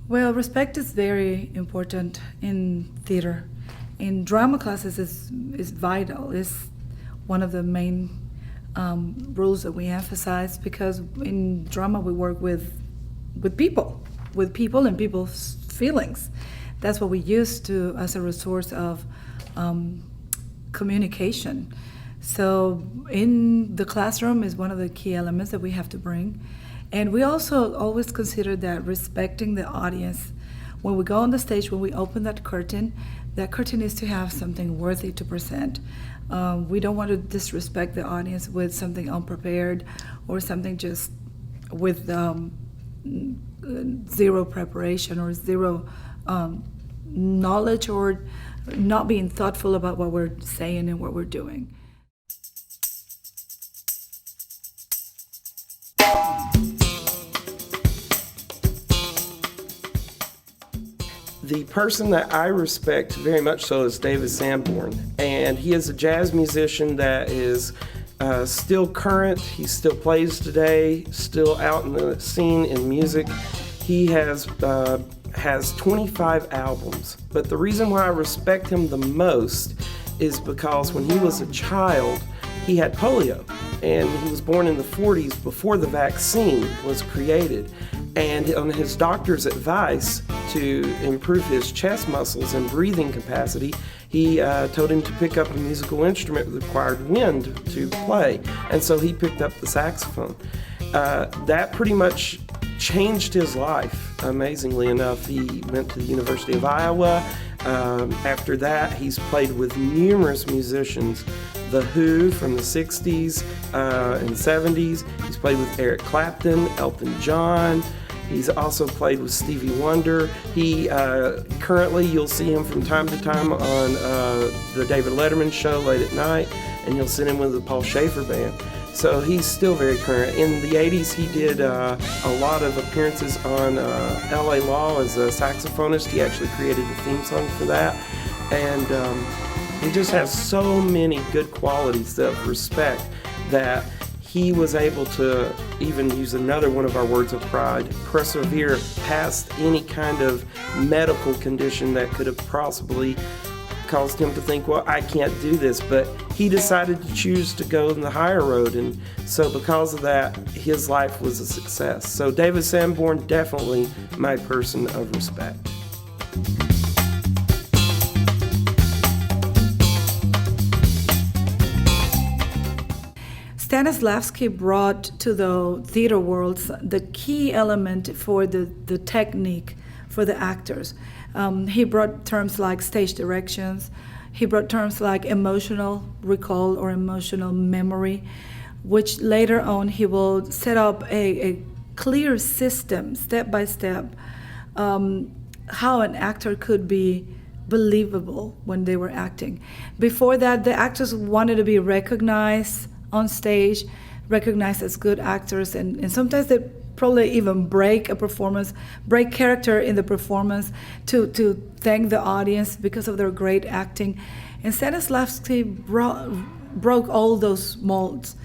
Well, respect is very important in theater. In drama classes, is vital. It's one of the main rules that we emphasize because in drama we work with people and people's feelings. That's what we use to as a resource of communication. So in the classroom is one of the key elements that we have to bring. And we also always consider that respecting the audience. When we go on the stage, when we open that curtain is to have something worthy to present. We don't want to disrespect the audience with something unprepared or something just with zero preparation or zero knowledge or not being thoughtful about what we're saying and what we're doing. The person that I respect very much so is David Sanborn, and he is a jazz musician that is still current. He still plays today, still out in the scene in music. He has 25 albums, but the reason why I respect him the most is because when he was a child, he had polio, and he was born in the 40s before the vaccine was created. And on his doctor's advice to improve his chest muscles and breathing capacity, he told him to pick up a musical instrument that required wind to play. And so he picked up the saxophone. That pretty much changed his life, amazingly enough. He went to the University of Iowa. After that, he's played with numerous musicians. The Who from the 60s and 70s. He's played with Eric Clapton, Elton John. He's also played with Stevie Wonder. He currently, you'll see him from time to time on the David Letterman show late at night, and you'll see him with the Paul Schaefer Band. So he's still very current. In the 80s, he did a lot of appearances on LA Law as a saxophonist. He actually created the theme song for that. And he just has so many good qualities of respect that he was able to, even use another one of our words of pride, persevere past any kind of medical condition that could have possibly caused him to think, well, I can't do this. But he decided to choose to go in the higher road. And so because of that, his life was a success. So David Sanborn, definitely my person of respect. Stanislavski brought to the theater world the key element for the technique for the actors. He brought terms like stage directions. He brought terms like emotional recall or emotional memory, which later on he will set up a clear system, step by step, how an actor could be believable when they were acting. Before that, the actors wanted to be recognized on stage, recognized as good actors, and sometimes they probably even break a performance, break character in the performance to thank the audience because of their great acting. And Stanislavski broke all those molds.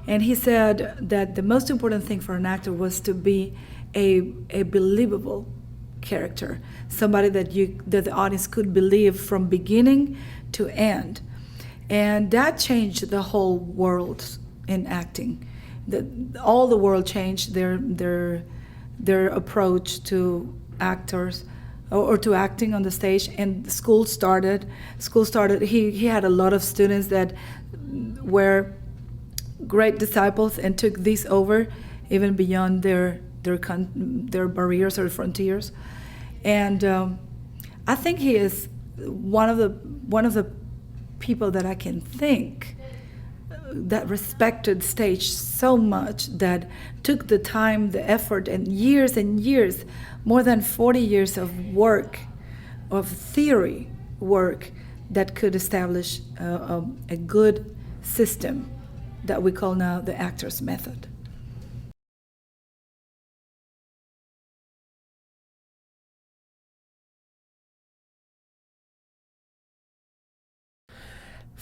And he said that the most important thing for an actor was to be a believable character, somebody that the audience could believe from beginning to end. And that changed the whole world in acting. All the world changed their approach to actors or to acting on the stage. And school started. He had a lot of students that were great disciples and took this over, even beyond their barriers or frontiers. And I think he is one of the people that I can think that respected stage so much, that took the time, the effort, and years, more than 40 years of work, of theory work, that could establish a good system that we call now the actor's method.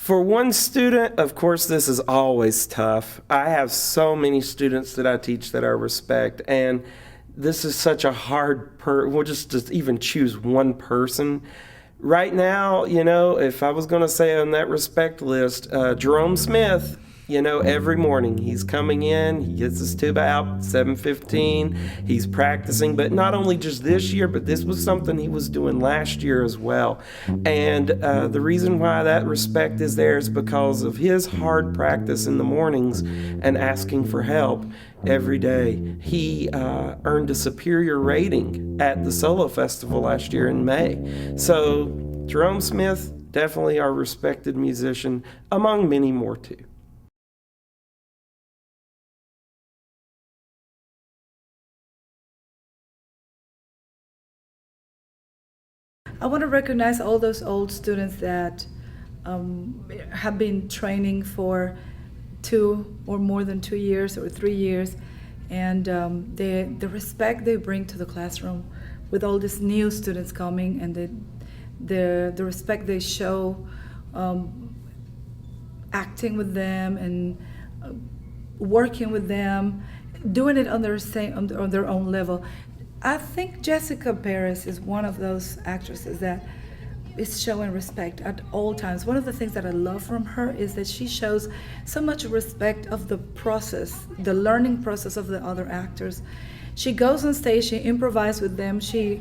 For one student, of course, this is always tough. I have so many students that I teach that I respect, and this is such a hard we'll just even choose one person. Right now, you know, if I was going to say on that respect list, Jerome Smith, you know, every morning he's coming in, he gets his tuba out 7:15, he's practicing, but not only just this year, but this was something he was doing last year as well. And the reason why that respect is there is because of his hard practice in the mornings and asking for help every day. He earned a superior rating at the Solo Festival last year in May. So Jerome Smith, definitely our respected musician, among many more too. I want to recognize all those old students that have been training for 2 or more than 2 years or 3 years, and the respect they bring to the classroom with all these new students coming, and the respect they show acting with them and working with them, doing it on their own level. I think Jessica Barris is one of those actresses that is showing respect at all times. One of the things that I love from her is that she shows so much respect of the process, the learning process of the other actors. She goes on stage, she improvises with them, she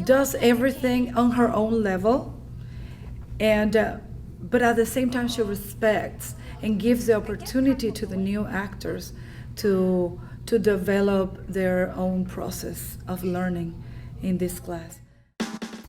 does everything on her own level, and but at the same time she respects and gives the opportunity to the new actors to develop their own process of learning in this class.